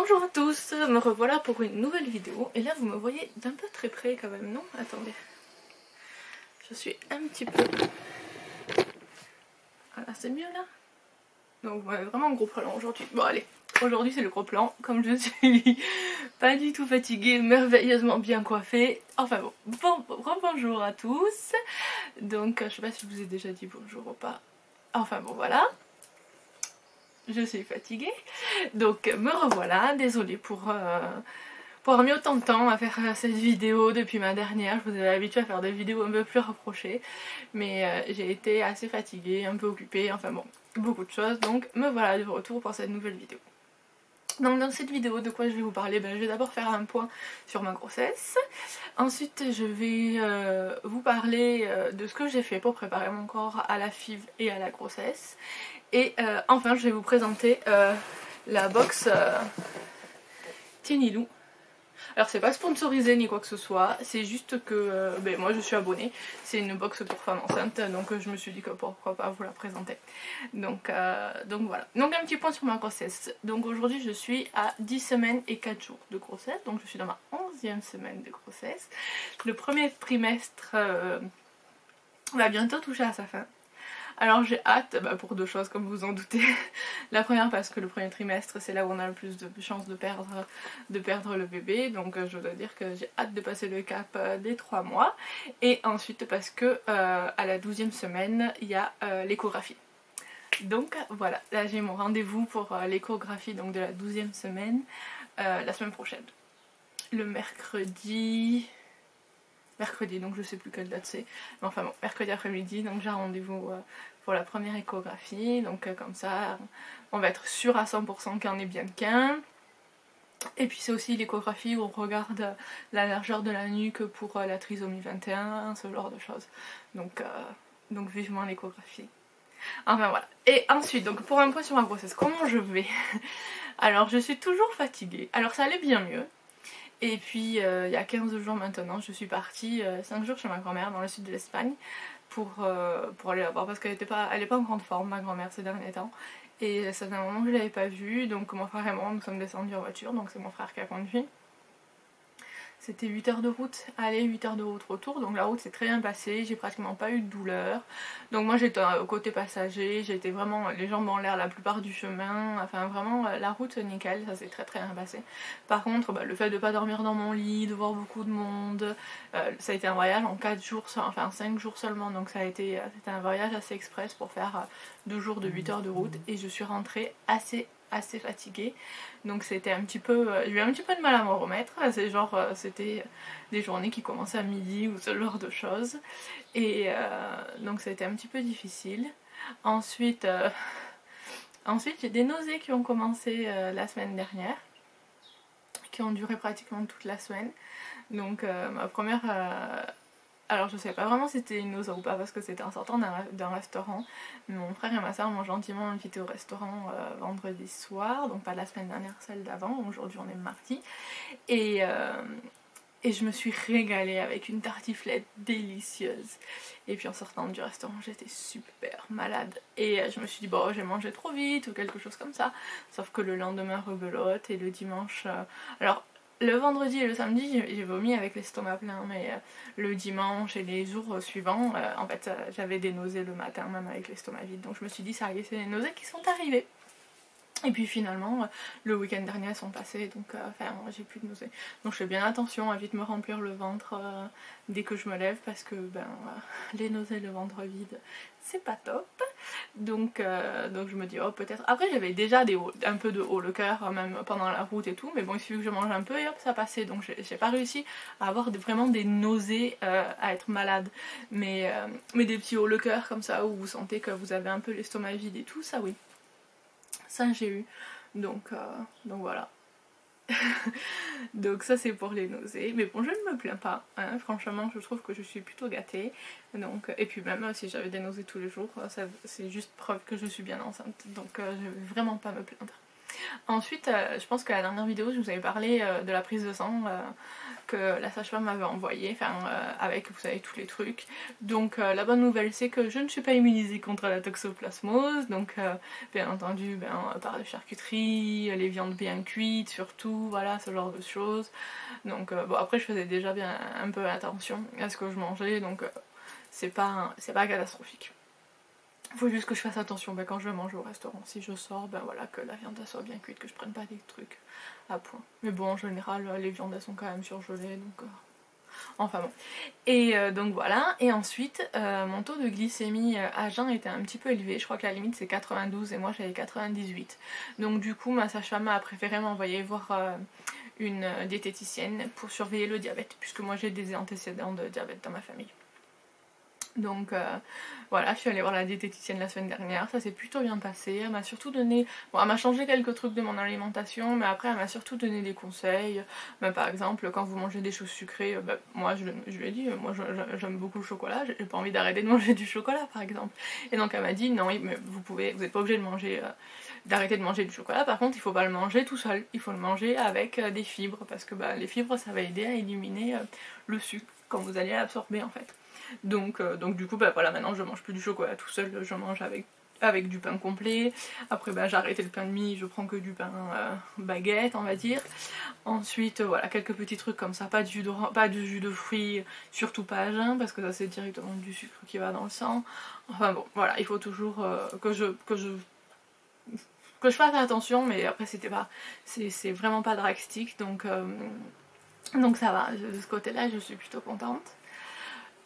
Bonjour à tous, me revoilà pour une nouvelle vidéo et là vous me voyez d'un peu très près quand même, non? Attendez, je suis un petit peu... Voilà, c'est mieux là? Donc vous m'avez vraiment un gros plan aujourd'hui. Bon allez, aujourd'hui c'est le gros plan, comme je suis pas du tout fatiguée, merveilleusement bien coiffée. Enfin bon, bonjour à tous. Donc je sais pas si je vous ai déjà dit bonjour ou pas. Enfin bon voilà. Je suis fatiguée, donc me revoilà, désolée pour avoir mis autant de temps à faire cette vidéo depuis ma dernière. Je vous avais habitué à faire des vidéos un peu plus rapprochées, mais j'ai été assez fatiguée, un peu occupée, enfin bon, beaucoup de choses, donc me voilà de retour pour cette nouvelle vidéo. Donc dans cette vidéo, de quoi je vais vous parler? Je vais d'abord faire un point sur ma grossesse. Ensuite je vais vous parler de ce que j'ai fait pour préparer mon corps à la FIV et à la grossesse. Et enfin je vais vous présenter la box Tinilou. Alors c'est pas sponsorisé ni quoi que ce soit, c'est juste que moi je suis abonnée. C'est une box pour femmes enceintes, donc je me suis dit que pourquoi pas vous la présenter. Donc voilà. Donc un petit point sur ma grossesse. Donc aujourd'hui je suis à 10 semaines et 4 jours de grossesse. Donc je suis dans ma 11e semaine de grossesse. Le premier trimestre va bientôt toucher à sa fin. Alors j'ai hâte pour deux choses comme vous en doutez. La première parce que le premier trimestre c'est là où on a le plus de chances de perdre le bébé. Donc je dois dire que j'ai hâte de passer le cap des 3 mois. Et ensuite parce que à la 12e semaine il y a l'échographie. Donc voilà, là j'ai mon rendez-vous pour l'échographie donc de la 12e semaine la semaine prochaine. Le mercredi, donc je sais plus quelle date c'est, mais enfin bon, mercredi après-midi, donc j'ai un rendez-vous pour la première échographie, donc comme ça on va être sûr à 100% qu'il y en ait bien qu'un. Et puis c'est aussi l'échographie où on regarde la largeur de la nuque pour la trisomie 21, ce genre de choses, donc vivement l'échographie. Enfin voilà. Et ensuite, donc pour un point sur ma grossesse, comment je vais? Alors je suis toujours fatiguée, alors ça allait bien mieux. Et puis il y a 15 jours maintenant, je suis partie 5 jours chez ma grand-mère dans le sud de l'Espagne pour aller la voir parce qu'elle n'est pas en grande forme, ma grand-mère, ces derniers temps. Et ça faisait un moment que je ne l'avais pas vue, donc mon frère et moi nous sommes descendus en voiture, donc c'est mon frère qui a conduit. C'était 8 heures de route aller, 8 heures de route retour, donc la route s'est très bien passée, j'ai pratiquement pas eu de douleur. Donc moi j'étais au côté passager, j'étais vraiment les jambes en l'air la plupart du chemin, enfin vraiment la route nickel, ça s'est très bien passé. Par contre le fait de pas dormir dans mon lit, de voir beaucoup de monde, ça a été un voyage en 4 jours, enfin 5 jours seulement, donc c'était un voyage assez express pour faire 2 jours de 8 heures de route et je suis rentrée assez fatiguée, donc c'était un petit peu, j'ai eu un petit peu de mal à me remettre. C'est genre c'était des journées qui commençaient à midi ou ce genre de choses, et donc c'était un petit peu difficile. Ensuite j'ai des nausées qui ont commencé la semaine dernière, qui ont duré pratiquement toute la semaine. Donc ma première alors je sais pas vraiment si c'était une nausée ou pas parce que c'était en sortant d'un restaurant. Mon frère et ma soeur m'ont gentiment invité au restaurant vendredi soir, donc pas la semaine dernière, celle d'avant, aujourd'hui on est mardi. Et je me suis régalée avec une tartiflette délicieuse. Et puis en sortant du restaurant j'étais super malade. Et je me suis dit bon j'ai mangé trop vite ou quelque chose comme ça. Sauf que le lendemain rebelote et le dimanche... Alors le vendredi et le samedi j'ai vomi avec l'estomac plein, mais le dimanche et les jours suivants en fait j'avais des nausées le matin même avec l'estomac vide. Donc je me suis dit ça y est, c'est les nausées qui sont arrivées. Et puis finalement le week-end dernier elles sont passées, donc j'ai plus de nausées. Donc je fais bien attention à vite me remplir le ventre dès que je me lève parce que les nausées le ventre vide c'est pas top. Donc je me dis oh peut-être. Après j'avais déjà un peu de haut le cœur même pendant la route et tout, mais bon il suffit que je mange un peu et hop ça passait. Donc j'ai pas réussi à avoir vraiment des nausées, à être malade, mais des petits hauts le cœur comme ça où vous sentez que vous avez un peu l'estomac vide et tout, ça oui. Ça j'ai eu, donc voilà. Donc ça c'est pour les nausées, mais bon je ne me plains pas, hein. Franchement je trouve que je suis plutôt gâtée. Donc, et puis même si j'avais des nausées tous les jours, c'est juste preuve que je suis bien enceinte, donc je vais vraiment pas me plaindre. Ensuite, je pense que la dernière vidéo, je vous avais parlé de la prise de sang que la sage-femme m'avait envoyée, enfin avec, vous savez, tous les trucs. Donc la bonne nouvelle, c'est que je ne suis pas immunisée contre la toxoplasmose, donc bien entendu, par la charcuterie, les viandes bien cuites surtout, voilà, ce genre de choses. Donc bon, après je faisais déjà bien un peu attention à ce que je mangeais, donc c'est pas catastrophique. Faut juste que je fasse attention quand je vais manger au restaurant. Si je sors, voilà, que la viande soit bien cuite, que je prenne pas des trucs à point. Mais bon, en général, les viandes elles sont quand même surgelées, donc enfin bon. Et donc voilà. Et ensuite, mon taux de glycémie à jeun était un petit peu élevé. Je crois que la limite c'est 92 et moi j'avais 98. Donc du coup, ma sage-femme a préféré m'envoyer voir une diététicienne pour surveiller le diabète, puisque moi j'ai des antécédents de diabète dans ma famille. Donc voilà, je suis allée voir la diététicienne la semaine dernière, ça s'est plutôt bien passé. Elle m'a surtout donné, bon, elle m'a changé quelques trucs de mon alimentation, mais après elle m'a surtout donné des conseils. Par exemple, quand vous mangez des choses sucrées, moi je lui ai dit, moi j'aime beaucoup le chocolat, j'ai pas envie d'arrêter de manger du chocolat par exemple. Et donc elle m'a dit, non, mais vous n'êtes pas obligé de manger, d'arrêter de manger du chocolat, par contre il faut pas le manger tout seul, il faut le manger avec des fibres, parce que les fibres ça va aider à éliminer le sucre quand vous allez l'absorber en fait. Donc du coup voilà, maintenant je mange plus du chocolat tout seul, je mange avec du pain complet. Après j'ai arrêté le pain de mie, je prends que du pain baguette on va dire. Ensuite voilà, quelques petits trucs comme ça, pas de jus de fruits, surtout pas à jeun parce que ça c'est directement du sucre qui va dans le sang. Enfin bon voilà, il faut toujours que je fasse attention, mais après c'est vraiment pas drastique, donc ça va, de ce côté là je suis plutôt contente.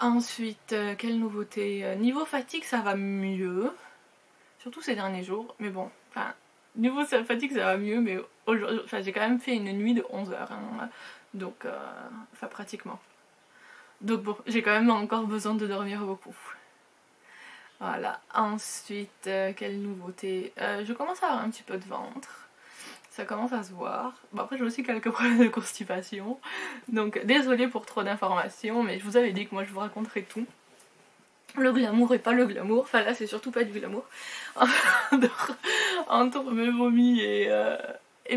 Ensuite, quelle nouveauté? Niveau fatigue, ça va mieux. Surtout ces derniers jours. Mais bon, niveau fatigue, ça va mieux. Mais aujourd'hui, j'ai quand même fait une nuit de 11 heures. Hein, donc, pratiquement. Donc bon, j'ai quand même encore besoin de dormir beaucoup. Voilà. Ensuite, quelle nouveauté? Je commence à avoir un petit peu de ventre. Ça commence à se voir. Bon, après j'ai aussi quelques problèmes de constipation. Donc désolée pour trop d'informations, mais je vous avais dit que moi je vous raconterais tout. Le glamour et pas le glamour. Enfin là c'est surtout pas du glamour. Entre mes vomis et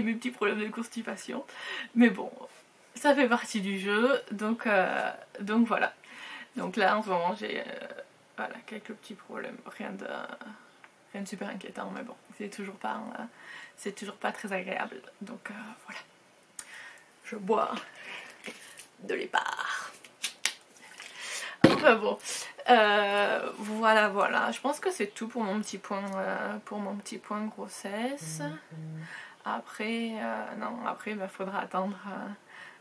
mes petits problèmes de constipation. Mais bon, ça fait partie du jeu. Donc voilà. Donc là en ce moment j'ai voilà, quelques petits problèmes. Rien de super inquiétant, mais bon, c'est toujours pas très agréable. Donc voilà, je bois de l'épar. Enfin bon, voilà. Je pense que c'est tout pour mon petit point, grossesse. Après, après, faudra attendre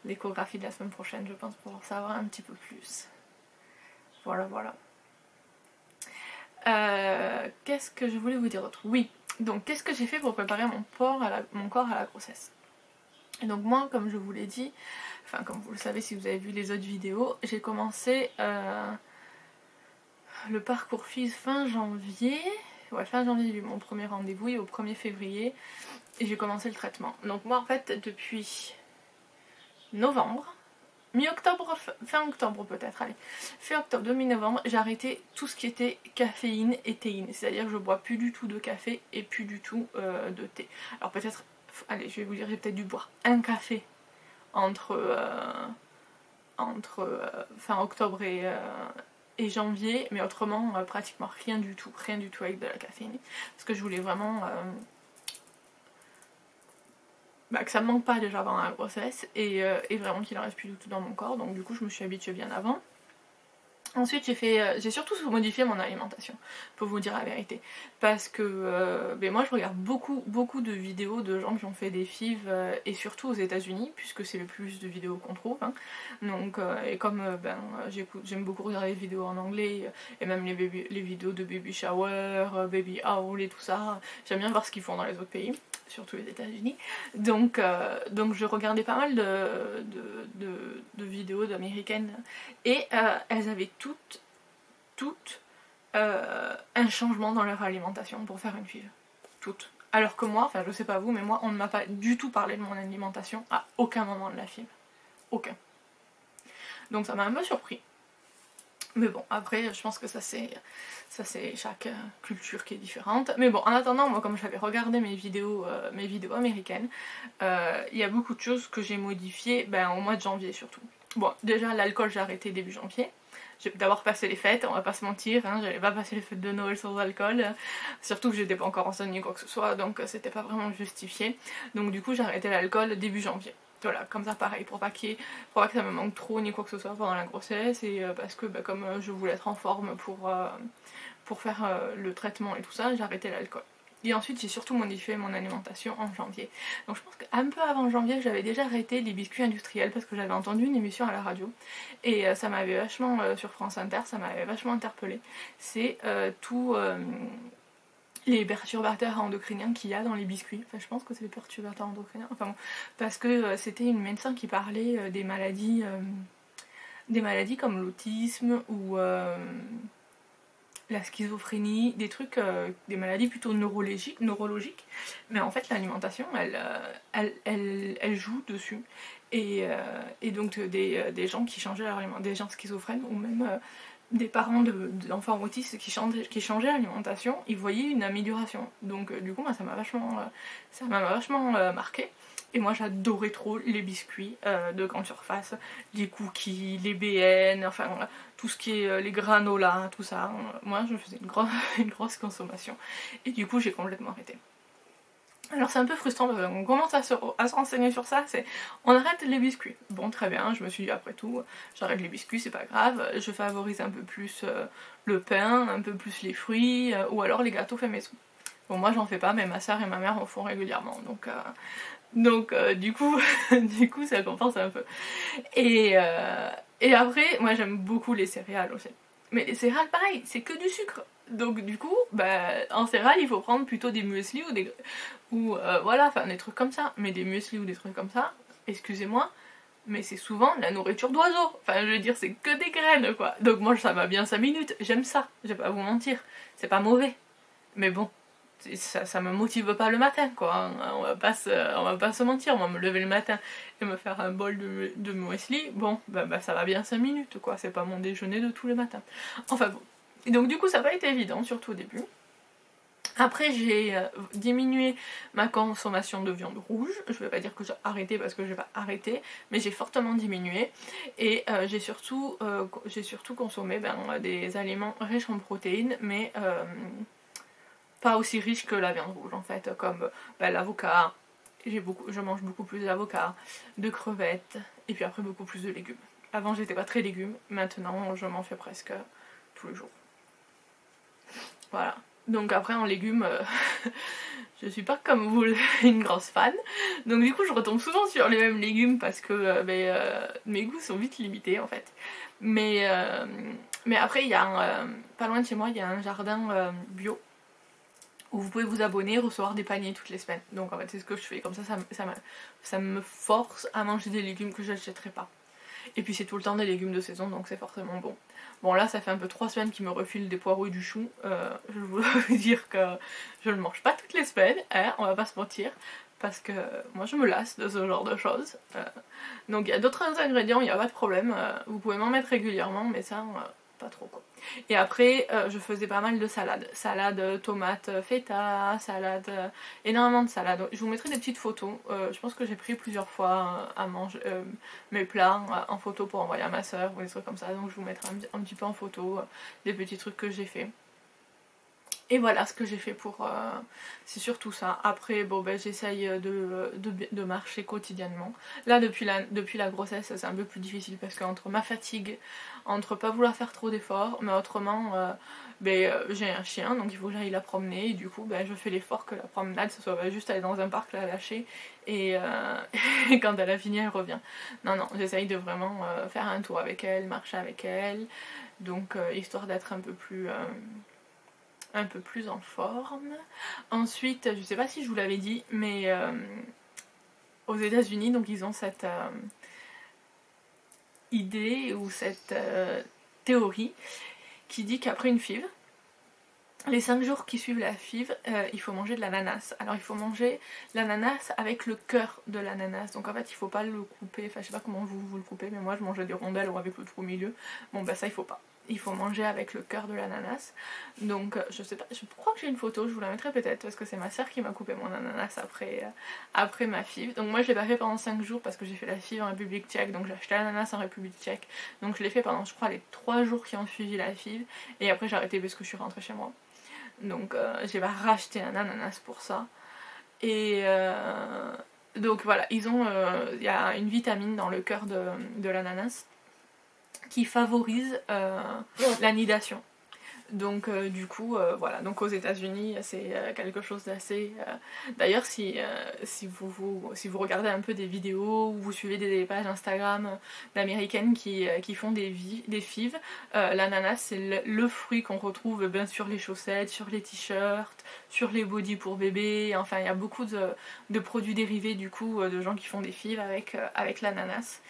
l'échographie de la semaine prochaine, je pense, pour en savoir un petit peu plus. Voilà. Qu'est-ce que je voulais vous dire d'autre? Oui, donc qu'est-ce que j'ai fait pour préparer mon corps à la grossesse? Et donc moi, comme je vous l'ai dit, enfin comme vous le savez si vous avez vu les autres vidéos, j'ai commencé le parcours FIV fin janvier. Ouais, fin janvier j'ai eu mon premier rendez-vous et au 1er février et j'ai commencé le traitement. Donc moi en fait depuis novembre, mi-octobre, fin octobre peut-être, allez, fin octobre, demi-novembre, j'ai arrêté tout ce qui était caféine et théine, c'est-à-dire que je bois plus du tout de café et plus du tout de thé. Alors peut-être, allez, je vais vous dire, j'ai peut-être dû boire un café entre fin octobre et janvier, mais autrement pratiquement rien du tout avec de la caféine, parce que je voulais vraiment que ça me manque pas déjà pendant la grossesse et vraiment qu'il en reste plus du tout dans mon corps, donc du coup je me suis habituée bien avant. Ensuite j'ai surtout modifié mon alimentation, pour vous dire la vérité, parce que moi je regarde beaucoup de vidéos de gens qui ont fait des FIV et surtout aux États-Unis, puisque c'est le plus de vidéos qu'on trouve, hein. Donc et comme j'aime beaucoup regarder les vidéos en anglais et même les vidéos de baby shower, baby haul et tout ça, j'aime bien voir ce qu'ils font dans les autres pays, surtout les États-Unis. Donc je regardais pas mal de vidéos d'américaines et elles avaient toutes un changement dans leur alimentation pour faire une FIV. Toutes. Alors que moi, enfin je sais pas vous, mais moi on ne m'a pas du tout parlé de mon alimentation à aucun moment de la FIV. Aucun. Donc ça m'a un peu surpris. Mais bon, après, je pense que ça c'est chaque culture qui est différente. Mais bon, en attendant, moi comme j'avais regardé mes vidéos américaines, il y a beaucoup de choses que j'ai modifiées au mois de janvier surtout. Bon, déjà l'alcool j'ai arrêté début janvier. J'ai d'abord passé les fêtes, on va pas se mentir, hein, j'avais pas passé les fêtes de Noël sans alcool. Surtout que j'étais pas encore enseignée quoi que ce soit, donc c'était pas vraiment justifié. Donc du coup j'ai arrêté l'alcool début janvier. Voilà, comme ça pareil, pour pas que ça me manque trop ni quoi que ce soit pendant la grossesse, et parce que comme je voulais être en forme pour faire le traitement et tout ça, j'ai arrêté l'alcool. Et ensuite j'ai surtout modifié mon alimentation en janvier. Donc je pense qu'un peu avant janvier j'avais déjà arrêté les biscuits industriels parce que j'avais entendu une émission à la radio et ça m'avait vachement, sur France Inter, ça m'avait vachement interpellée. C'est tout... les perturbateurs endocriniens qu'il y a dans les biscuits. Enfin, je pense que c'est les perturbateurs endocriniens. Enfin bon, parce que c'était une médecin qui parlait des maladies comme l'autisme ou la schizophrénie, des trucs, des maladies plutôt neurologiques. Mais en fait, l'alimentation, elle joue dessus. Et donc des gens qui changeaient leur alimentation, des gens schizophrènes ou même des parents d'enfants autistes qui changeaient l'alimentation, ils voyaient une amélioration. Donc du coup, moi, ça m'a vachement marqué. Et moi, j'adorais trop les biscuits de grande surface, les cookies, les BN, enfin voilà, tout ce qui est les granolas, tout ça. Moi, je faisais une grosse consommation. Et du coup, j'ai complètement arrêté. Alors c'est un peu frustrant parce qu'on commence à se renseigner sur ça, c'est on arrête les biscuits. Bon très bien, je me suis dit après tout, j'arrête les biscuits, c'est pas grave, je favorise un peu plus le pain, un peu plus les fruits, ou alors les gâteaux faits maison. Bon moi j'en fais pas, mais ma soeur et ma mère en font régulièrement, donc du coup ça compense un peu. Et après, moi j'aime beaucoup les céréales aussi. Mais les céréales pareil, c'est que du sucre. Donc du coup, en céréales il faut prendre plutôt des muesli ou voilà, enfin des trucs comme ça. Mais des muesli ou des trucs comme ça, excusez-moi, mais c'est souvent la nourriture d'oiseaux. Enfin je veux dire, c'est que des graines quoi. Donc moi ça va bien 5 minutes, j'aime ça, je vais pas vous mentir. C'est pas mauvais. Mais bon, ça me motive pas le matin quoi, on va pas se mentir, moi me lever le matin et me faire un bol de muesli, bon ça va bien 5 minutes quoi, c'est pas mon déjeuner de tous les matins. Enfin bon, et donc du coup ça n'a pas été évident, surtout au début. Après j'ai diminué ma consommation de viande rouge, je vais pas dire que j'ai arrêté parce que j'ai pas arrêté, mais j'ai fortement diminué et j'ai surtout consommé des aliments riches en protéines, mais pas aussi riche que la viande rouge en fait, comme l'avocat, je mange beaucoup plus d'avocat, de crevettes, et puis après beaucoup plus de légumes. Avant j'étais pas très légumes, maintenant je m'en fais presque tous les jours. Voilà. Donc après en légumes, je suis pas comme vous une grosse fan, donc du coup je retombe souvent sur les mêmes légumes parce que mes goûts sont vite limités en fait. Mais après il y a pas loin de chez moi il y a un jardin bio où vous pouvez vous abonner, recevoir des paniers toutes les semaines. Donc en fait c'est ce que je fais, comme ça me force à manger des légumes que je n'achèterais pas. Et puis c'est tout le temps des légumes de saison, donc c'est forcément bon. Bon là ça fait un peu 3 semaines qu'ils me refilent des poireaux et du chou, je voulais vous dire que je ne le mange pas toutes les semaines, hein, on va pas se mentir, parce que moi je me lasse de ce genre de choses. Donc il y a d'autres ingrédients, il n'y a pas de problème, vous pouvez m'en mettre régulièrement, mais ça pas trop quoi. Et après je faisais pas mal de salade tomate feta, salade, énormément de salade. Je vous mettrai des petites photos, je pense que j'ai pris plusieurs fois à manger mes plats en photo pour envoyer à ma soeur ou des trucs comme ça, donc je vous mettrai un petit peu en photo des petits trucs que j'ai fait. Et voilà ce que j'ai fait pour... c'est surtout ça. Après, bon j'essaye de marcher quotidiennement. Là, depuis la grossesse, c'est un peu plus difficile parce qu'entre ma fatigue, entre pas vouloir faire trop d'efforts, mais autrement, j'ai un chien, donc il faut que j'aille la promener. Et du coup, je fais l'effort que la promenade, ce soit juste aller dans un parc, la lâcher. Et quand elle a fini, elle revient. Non, j'essaye de vraiment faire un tour avec elle, marcher avec elle. Donc, histoire d'être un peu plus en forme. Ensuite, je sais pas si je vous l'avais dit, mais aux États-Unis, donc ils ont cette idée ou cette théorie qui dit qu'après une FIV, les 5 jours qui suivent la FIV, il faut manger de l'ananas. Alors il faut manger l'ananas avec le cœur de l'ananas. Donc en fait il faut pas le couper, enfin je sais pas comment vous le coupez, mais moi je mangeais des rondelles ou avec le trou au milieu. Bon ça il faut pas. il faut manger avec le cœur de l'ananas. Donc je sais pas, je crois que j'ai une photo, je vous la mettrai peut-être parce que c'est ma soeur qui m'a coupé mon ananas après ma FIV. Donc moi je l'ai pas fait pendant 5 jours parce que j'ai fait la FIV en République tchèque, donc j'ai acheté l'ananas en République tchèque. Donc je l'ai fait pendant je crois les 3 jours qui ont suivi la FIV et après j'ai arrêté parce que je suis rentrée chez moi. Donc j'ai pas racheté un ananas pour ça. Et donc voilà, il y a une vitamine dans le cœur de l'ananas qui favorise l'anidation. Donc du coup, voilà, donc aux États-Unis c'est quelque chose d'assez... D'ailleurs si vous regardez un peu des vidéos ou vous suivez des pages Instagram d'américaines qui font des FIV, l'ananas c'est le fruit qu'on retrouve bien sur les chaussettes, sur les t-shirts, sur les bodys pour bébés, enfin il y a beaucoup de produits dérivés du coup de gens qui font des FIV avec l'ananas.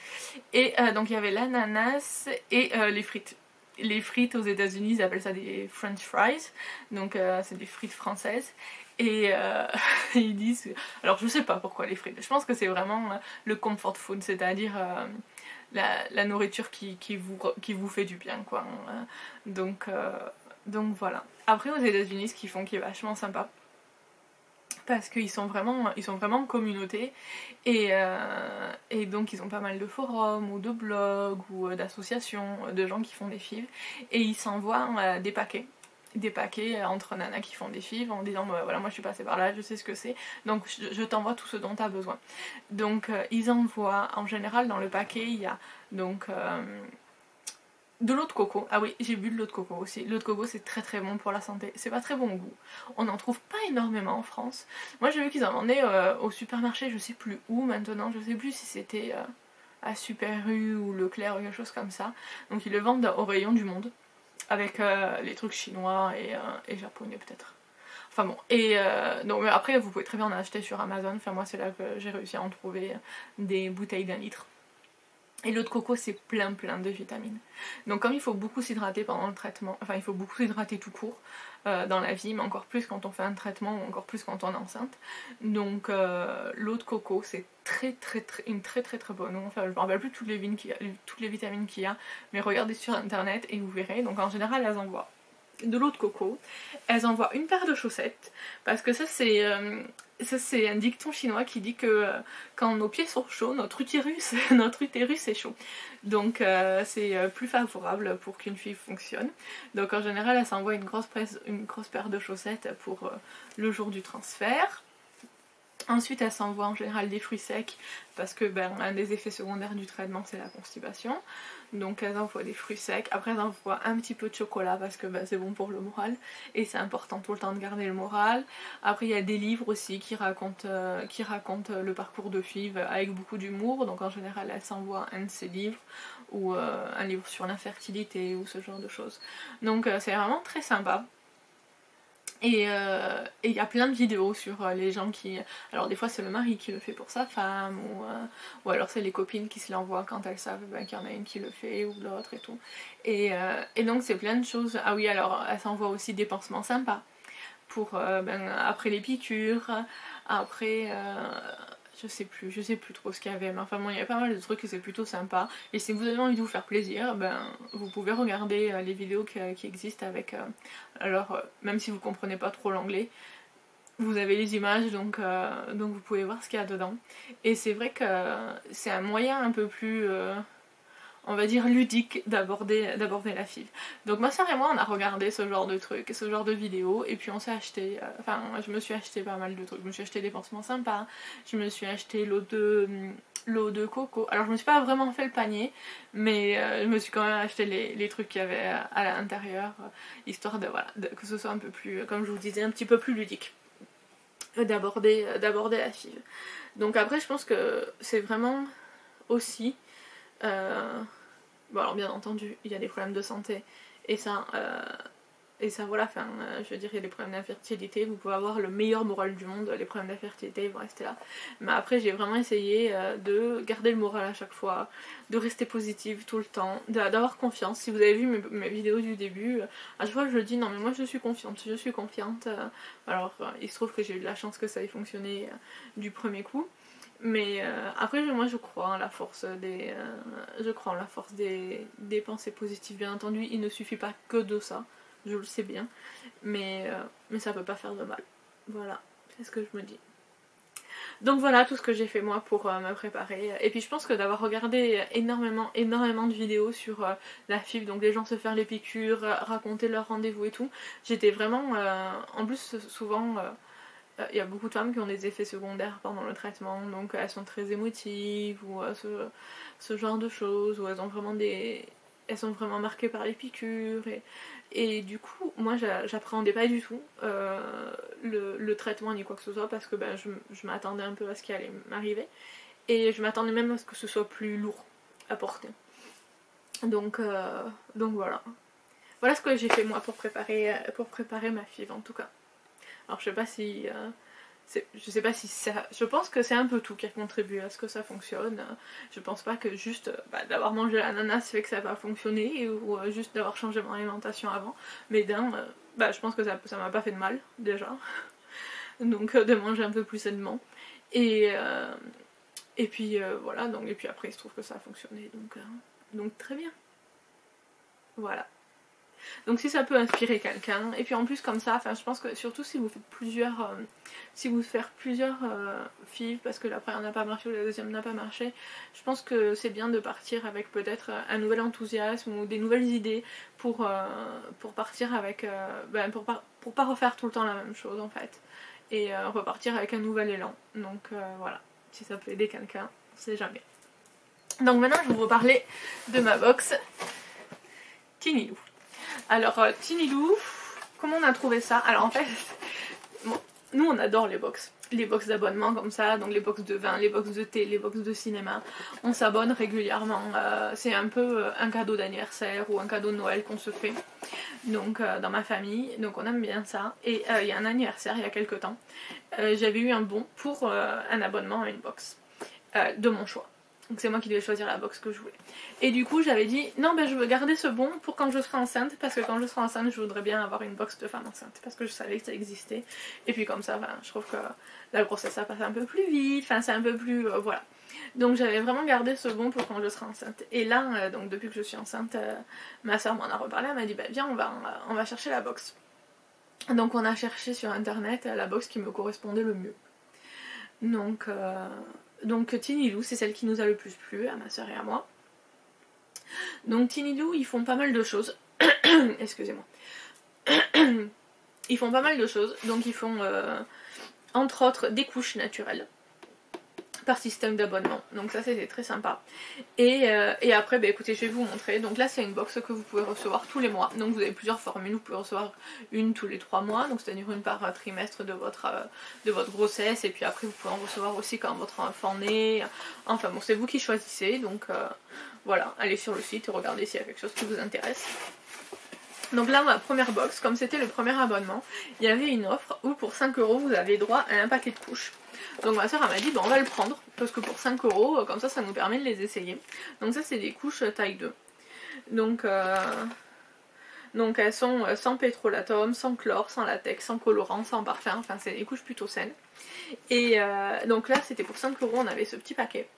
Et donc il y avait l'ananas et les frites. Les frites aux États-Unis ils appellent ça des French fries, donc c'est des frites françaises. Et ils disent, alors je sais pas pourquoi les frites, je pense que c'est vraiment le comfort food, c'est-à-dire la nourriture qui vous fait du bien quoi. Donc voilà. Après aux États-Unis ce qu'ils font qui est vachement sympa, parce qu'ils sont vraiment en communauté et donc ils ont pas mal de forums ou de blogs ou d'associations de gens qui font des FIV et ils s'envoient des paquets entre nanas qui font des FIV en disant bah, voilà moi je suis passée par là, je sais ce que c'est, donc je t'envoie tout ce dont tu as besoin. Donc ils envoient en général dans le paquet il y a donc de l'eau de coco. Ah oui, j'ai bu de l'eau de coco aussi. L'eau de coco c'est très très bon pour la santé. C'est pas très bon au goût. On n'en trouve pas énormément en France. Moi j'ai vu qu'ils en vendaient au supermarché, je sais plus où maintenant. Je sais plus si c'était à Super U ou Leclerc ou quelque chose comme ça. Donc ils le vendent au rayon du monde. Avec les trucs chinois et japonais peut-être. Enfin bon. Et donc après vous pouvez très bien en acheter sur Amazon. Enfin moi c'est là que j'ai réussi à en trouver des bouteilles d'1 litre. Et l'eau de coco c'est plein de vitamines. Donc comme il faut beaucoup s'hydrater pendant le traitement, enfin il faut beaucoup s'hydrater tout court dans la vie, mais encore plus quand on fait un traitement ou encore plus quand on est enceinte. Donc l'eau de coco c'est une très bonne eau. Enfin je me rappelle plus toutes les vitamines qu'il y a, mais regardez sur internet et vous verrez. Donc en général elles envoient de l'eau de coco, elles envoient une paire de chaussettes, parce que ça c'est un dicton chinois qui dit que quand nos pieds sont chauds, notre utérus est chaud. Donc c'est plus favorable pour qu'une fille fonctionne. Donc en général, elle s'envoie une grosse paire de chaussettes pour le jour du transfert. Ensuite, elle s'envoie en général des fruits secs, parce que un des effets secondaires du traitement c'est la constipation. Donc elles envoient des fruits secs. Après elles envoient un petit peu de chocolat parce que c'est bon pour le moral et c'est important tout le temps de garder le moral. Après il y a des livres aussi qui racontent le parcours de FIV avec beaucoup d'humour. Donc en général elles s'envoient un de ces livres ou un livre sur l'infertilité ou ce genre de choses. Donc c'est vraiment très sympa. Et il y a plein de vidéos sur les gens qui... Alors des fois c'est le mari qui le fait pour sa femme, ou alors c'est les copines qui se l'envoient quand elles savent qu'il y en a une qui le fait ou l'autre et tout. Et donc c'est plein de choses. Ah oui, alors elle s'envoie aussi des pansements sympas pour après les piqûres, après... je sais plus trop ce qu'il y avait, mais enfin bon il y a pas mal de trucs et c'est plutôt sympa. Et si vous avez envie de vous faire plaisir, vous pouvez regarder les vidéos qui existent avec... alors même si vous comprenez pas trop l'anglais, vous avez les images donc vous pouvez voir ce qu'il y a dedans. Et c'est vrai que c'est un moyen un peu plus... on va dire ludique d'aborder la FIV. Donc ma soeur et moi on a regardé ce genre de trucs, ce genre de vidéos, et puis on s'est acheté, je me suis acheté pas mal de trucs, je me suis acheté des pansements sympas, je me suis acheté l'eau de coco, alors je me suis pas vraiment fait le panier, mais je me suis quand même acheté les trucs qu'il y avait à l'intérieur, histoire que ce soit un peu plus, comme je vous disais, un petit peu plus ludique d'aborder la FIV. Donc après je pense que c'est vraiment aussi... bon alors bien entendu il y a des problèmes de santé et ça voilà, je veux dire il y a des problèmes d'infertilité, vous pouvez avoir le meilleur moral du monde, les problèmes d'infertilité ils vont rester là, mais après j'ai vraiment essayé de garder le moral à chaque fois, de rester positive tout le temps, d'avoir confiance. Si vous avez vu mes vidéos du début, à chaque fois je dis non mais moi je suis confiante, alors il se trouve que j'ai eu de la chance que ça ait fonctionné du premier coup. Mais après moi je crois en la force des pensées positives. Bien entendu il ne suffit pas que de ça, je le sais bien, mais ça peut pas faire de mal. Voilà, c'est ce que je me dis. Donc voilà tout ce que j'ai fait moi pour me préparer. Et puis je pense que d'avoir regardé énormément de vidéos sur la FIV, donc les gens se faire les piqûres, raconter leurs rendez-vous et tout, j'étais vraiment... en plus souvent il y a beaucoup de femmes qui ont des effets secondaires pendant le traitement, donc elles sont très émotives ou ce genre de choses, ou elles sont vraiment marquées par les piqûres et du coup moi j'appréhendais pas du tout le traitement ni quoi que ce soit, parce que ben, je m'attendais un peu à ce qui allait m'arriver et je m'attendais même à ce que ce soit plus lourd à porter. Donc voilà ce que j'ai fait moi pour préparer ma FIV en tout cas. Alors je sais pas si ça... Je pense que c'est un peu tout qui a contribué à ce que ça fonctionne. Je pense pas que juste d'avoir mangé l'ananas fait que ça va fonctionner, ou juste d'avoir changé mon alimentation avant. Mais je pense que ça m'a pas fait de mal déjà. Donc de manger un peu plus sainement. Et puis voilà, et puis après il se trouve que ça a fonctionné. Donc très bien. Voilà. Donc si ça peut inspirer quelqu'un, et puis en plus comme ça, je pense que surtout si vous faites plusieurs FIV, parce que la première n'a pas marché ou la deuxième n'a pas marché, je pense que c'est bien de partir avec peut-être un nouvel enthousiasme ou des nouvelles idées pour partir avec, pour pas refaire tout le temps la même chose en fait, et repartir avec un nouvel élan. Donc voilà, si ça peut aider quelqu'un, on sait jamais. Donc maintenant je vais vous parler de ma box Tinilou. Alors Tinilou, comment on a trouvé ça? Alors en fait, bon, nous on adore les box d'abonnement comme ça, donc les box de vin, les box de thé, les box de cinéma, on s'abonne régulièrement, c'est un peu un cadeau d'anniversaire ou un cadeau de Noël qu'on se fait, donc dans ma famille, donc on aime bien ça. Et il y a un anniversaire il y a quelques temps, j'avais eu un bon pour un abonnement à une box de mon choix. Donc c'est moi qui devais choisir la box que je voulais. Et du coup j'avais dit non je veux garder ce bon pour quand je serai enceinte, parce que quand je serai enceinte je voudrais bien avoir une box de femme enceinte, parce que je savais que ça existait. Et puis comme ça je trouve que la grossesse ça passe un peu plus vite, c'est un peu plus... voilà. Donc j'avais vraiment gardé ce bon pour quand je serai enceinte. Et là donc depuis que je suis enceinte, ma soeur m'en a reparlé, elle m'a dit viens on va chercher la box. Donc on a cherché sur internet la box qui me correspondait le mieux. Donc Tinilou, c'est celle qui nous a le plus plu, à ma soeur et à moi. Donc Tinilou, ils font pas mal de choses. Excusez-moi. Ils font pas mal de choses. Donc ils font entre autres des couches naturelles par système d'abonnement. Donc ça c'était très sympa. Et après écoutez, je vais vous montrer. Donc là c'est une box que vous pouvez recevoir tous les mois. Donc vous avez plusieurs formules, vous pouvez recevoir une tous les 3 mois, donc c'est-à-dire une par trimestre de votre grossesse, et puis après vous pouvez en recevoir aussi quand votre enfant naît. Enfin bon, c'est vous qui choisissez. Donc voilà, allez sur le site et regardez s'il y a quelque chose qui vous intéresse. Donc là ma première box, comme c'était le premier abonnement, il y avait une offre où pour 5 € vous avez droit à un paquet de couches. Donc ma soeur m'a dit on va le prendre, parce que pour 5 €, comme ça nous permet de les essayer. Donc ça c'est des couches taille 2. Donc elles sont sans pétrolatum, sans chlore, sans latex, sans colorant, sans parfum, enfin c'est des couches plutôt saines. Et donc là c'était pour 5 €, on avait ce petit paquet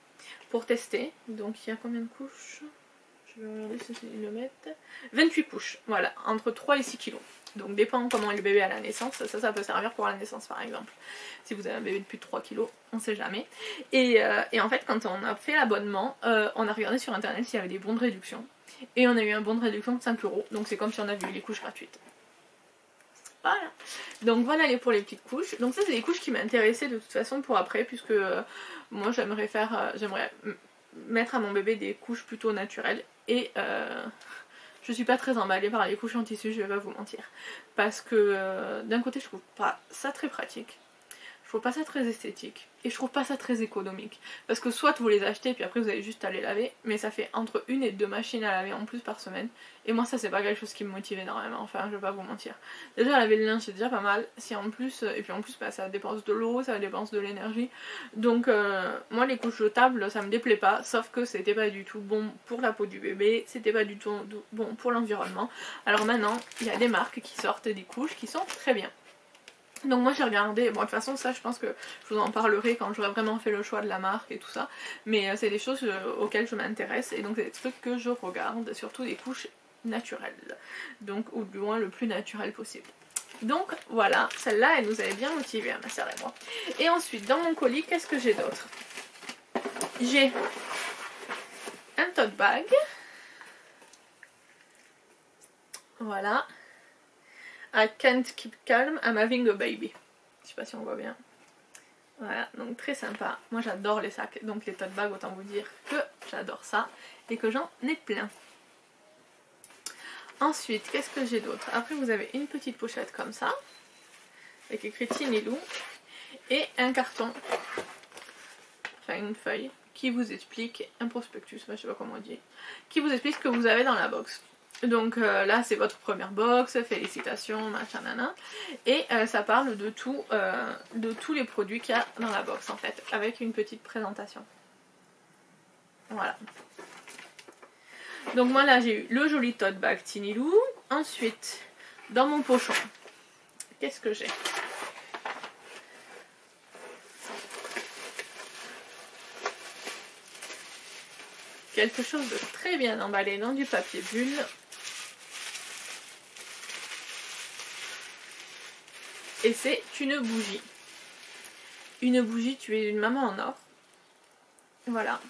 pour tester. Donc il y a combien de couches? Je vais regarder si ils le mettent. 28 couches, voilà, entre 3 et 6 kg. Donc dépend comment est le bébé à la naissance, ça peut servir pour la naissance par exemple. Si vous avez un bébé de plus de 3 kg, on sait jamais. Et en fait quand on a fait l'abonnement, on a regardé sur internet s'il y avait des bons de réduction. Et on a eu un bon de réduction de 5 €, donc c'est comme si on avait eu les couches gratuites. Voilà. Donc voilà pour les petites couches. Donc ça c'est des couches qui m'intéressaient de toute façon pour après, puisque moi j'aimerais mettre à mon bébé des couches plutôt naturelles. Et je suis pas très emballée par les couches en tissu, je vais pas vous mentir. Parce que d'un côté je trouve pas ça très pratique, je trouve pas ça très esthétique, et je trouve pas ça très économique. Parce que soit vous les achetez et puis après vous avez juste à les laver, mais ça fait entre 1 et 2 machines à laver en plus par semaine. Et moi ça c'est pas quelque chose qui me motive énormément, enfin je vais pas vous mentir. Déjà laver le linge c'est déjà pas mal, si en plus, et puis en plus ça dépense de l'eau, ça dépense de l'énergie. Donc moi les couches jetables ça me déplaît pas, sauf que c'était pas du tout bon pour la peau du bébé, c'était pas du tout bon pour l'environnement. Alors maintenant il y a des marques qui sortent des couches qui sont très bien. Donc moi j'ai regardé, bon de toute façon ça je pense que je vous en parlerai quand j'aurai vraiment fait le choix de la marque et tout ça, mais c'est des choses auxquelles je m'intéresse et donc c'est des trucs que je regarde, surtout des couches naturelles, donc ou du moins le plus naturel possible. Donc voilà, celle-là elle nous avait bien motivés, hein, ma soeur et moi. Et ensuite dans mon colis, qu'est-ce que j'ai d'autre? J'ai un tote bag, voilà. I can't keep calm, I'm having a baby. Je sais pas si on voit bien. Voilà, donc très sympa. Moi j'adore les sacs, donc les tote bags, autant vous dire que j'adore ça et que j'en ai plein. Ensuite, qu'est-ce que j'ai d'autre? Après vous avez une petite pochette comme ça, avec écrit Tiny Lou, et un carton, enfin une feuille, qui vous explique, un prospectus, je sais pas comment on dit, qui vous explique ce que vous avez dans la box. Donc là c'est votre première box, félicitations, machin nana. Et ça parle de tous les produits qu'il y a dans la box en fait, avec une petite présentation. Voilà. Donc moi là j'ai eu le joli tote bag Tiny Lou. Ensuite, dans mon pochon, qu'est-ce que j'ai? Quelque chose de très bien emballé dans du papier bulle. Et c'est une bougie. Une bougie tuée d'une maman en or. Voilà.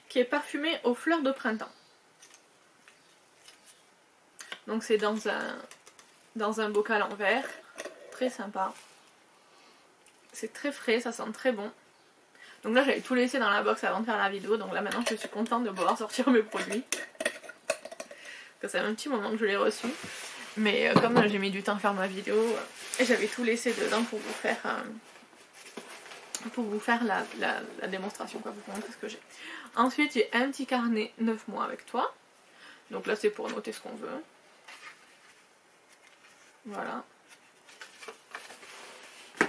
Qui est parfumée aux fleurs de printemps. Donc c'est dans un bocal en verre. Très sympa. C'est très frais, ça sent très bon. Donc là j'avais tout laissé dans la box avant de faire la vidéo. Donc là maintenant je suis contente de pouvoir sortir mes produits. Ça fait un petit moment que je l'ai reçu. Mais comme j'ai mis du temps à faire ma vidéo, j'avais tout laissé dedans pour vous faire la démonstration, quoi, pour vous montrer ce que j'ai. Ensuite j'ai un petit carnet 9 mois avec toi. Donc là c'est pour noter ce qu'on veut. Voilà.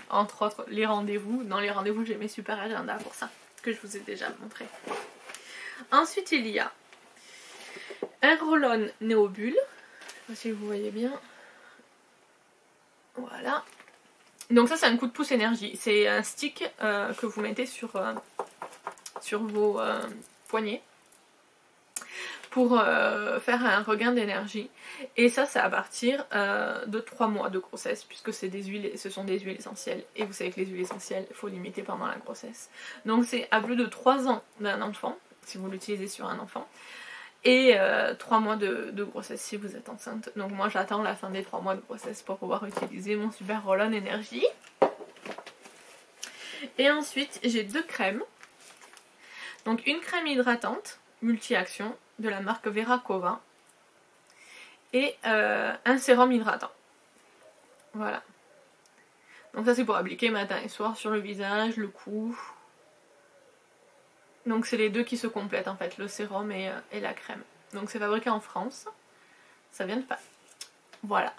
Entre autres les rendez-vous. Dans les rendez-vous j'ai mes super agendas pour ça, que je vous ai déjà montré. Ensuite il y a un roll-on Néobulle. Je sais pas si vous voyez bien. Voilà. Donc ça c'est un coup de pouce énergie. C'est un stick que vous mettez sur vos poignets pour faire un regain d'énergie. Et ça c'est à partir de 3 mois de grossesse, puisque c'est des huiles, ce sont des huiles essentielles. Et vous savez que les huiles essentielles, il faut limiter pendant la grossesse. Donc c'est à plus de 3 ans d'un enfant, si vous l'utilisez sur un enfant. Et 3 mois de grossesse si vous êtes enceinte. Donc moi j'attends la fin des 3 mois de grossesse pour pouvoir utiliser mon super roll-on énergie. Et ensuite j'ai 2 crèmes. Donc une crème hydratante multi-action de la marque Verakova. Et un sérum hydratant. Voilà. Donc ça c'est pour appliquer matin et soir sur le visage, le cou. Donc c'est les deux qui se complètent en fait, le sérum et la crème. Donc c'est fabriqué en France. Ça vient de Paris. Voilà.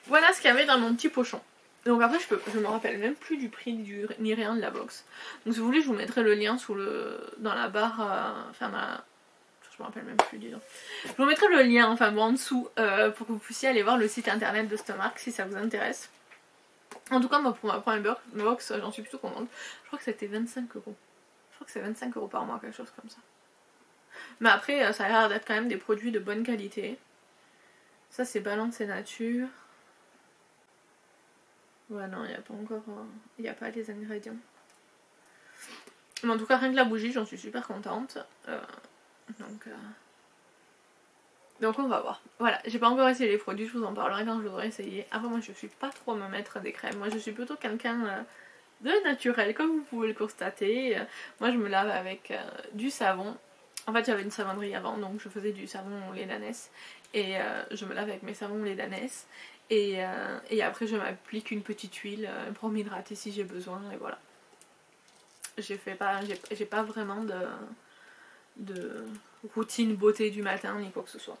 Voilà ce qu'il y avait dans mon petit pochon. Donc après je me rappelle même plus du prix ni rien de la box. Donc si vous voulez je vous mettrai le lien dans la barre, enfin dans la... Je me rappelle même plus du nom. Je vous mettrai le lien enfin bon, en dessous pour que vous puissiez aller voir le site internet de cette marque si ça vous intéresse. En tout cas moi pour ma première box j'en suis plutôt contente. Je crois que c'était 25 €. Je crois que c'est 25 € par mois, quelque chose comme ça. Mais après, ça a l'air d'être quand même des produits de bonne qualité. Ça, c'est Balance et Nature. Ouais, non, il n'y a pas encore... Il n'y a pas les ingrédients. Mais en tout cas, rien que la bougie, j'en suis super contente. Donc on va voir. Voilà, j'ai pas encore essayé les produits, je vous en parlerai quand je l'aurai essayé. Après, moi, je suis pas trop à me mettre des crèmes. Moi, je suis plutôt quelqu'un... de naturel, comme vous pouvez le constater. Moi je me lave avec du savon. En fait j'avais une savonnerie avant, donc je faisais du savon lait d'ânesse. Et je me lave avec mes savons lait d'ânesse. Et après je m'applique une petite huile pour m'hydrater si j'ai besoin. Et voilà. J'ai pas vraiment de routine beauté du matin ni quoi que ce soit.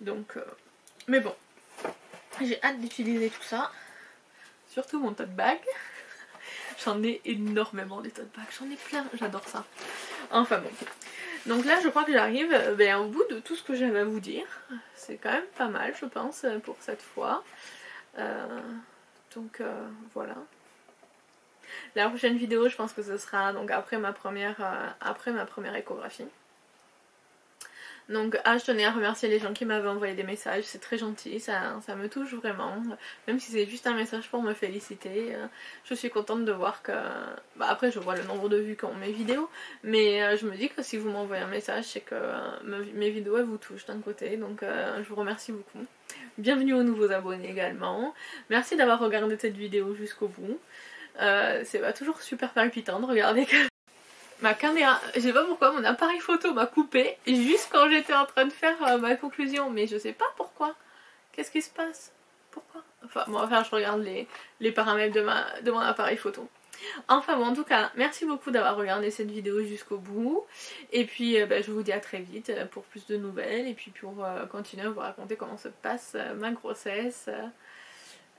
Donc, mais bon. J'ai hâte d'utiliser tout ça. Surtout mon tote bag. J'en ai énormément des tote bags, j'en ai plein, j'adore ça. Enfin bon. Donc là je crois que j'arrive au bout de tout ce que j'avais à vous dire. C'est quand même pas mal je pense pour cette fois. De toute Donc voilà. La prochaine vidéo, je pense que ce sera donc après ma première échographie. Donc je tenais à remercier les gens qui m'avaient envoyé des messages, c'est très gentil, ça me touche vraiment. Même si c'est juste un message pour me féliciter, je suis contente de voir que... Bah, après je vois le nombre de vues qu'ont mes vidéos, mais je me dis que si vous m'envoyez un message, c'est que mes vidéos elles vous touchent d'un côté, donc je vous remercie beaucoup. Bienvenue aux nouveaux abonnés également, merci d'avoir regardé cette vidéo jusqu'au bout. C'est toujours super palpitant de regarder que... Ma caméra, je sais pas pourquoi mon appareil photo m'a coupé juste quand j'étais en train de faire ma conclusion, mais je sais pas pourquoi. Qu'est-ce qui se passe? Pourquoi? Enfin bon, je regarde les paramètres de mon appareil photo. Enfin bon, en tout cas, merci beaucoup d'avoir regardé cette vidéo jusqu'au bout. Et puis je vous dis à très vite pour plus de nouvelles et puis pour continuer à vous raconter comment se passe ma grossesse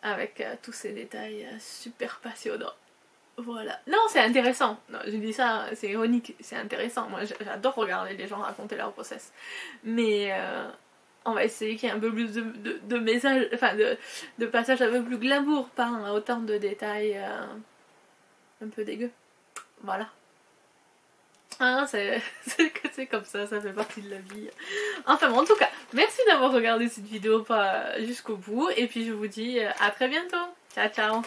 avec tous ces détails super passionnants. Voilà. Non, c'est intéressant. Non, je dis ça, c'est ironique, c'est intéressant. Moi, j'adore regarder les gens raconter leur grossesse. Mais on va essayer qu'il y ait un peu plus de messages, enfin de passages un peu plus glamour, pas autant de détails un peu dégueux. Voilà. Ah, c'est comme ça fait partie de la vie. Enfin bon, en tout cas, merci d'avoir regardé cette vidéo jusqu'au bout. Et puis je vous dis à très bientôt. Ciao, ciao.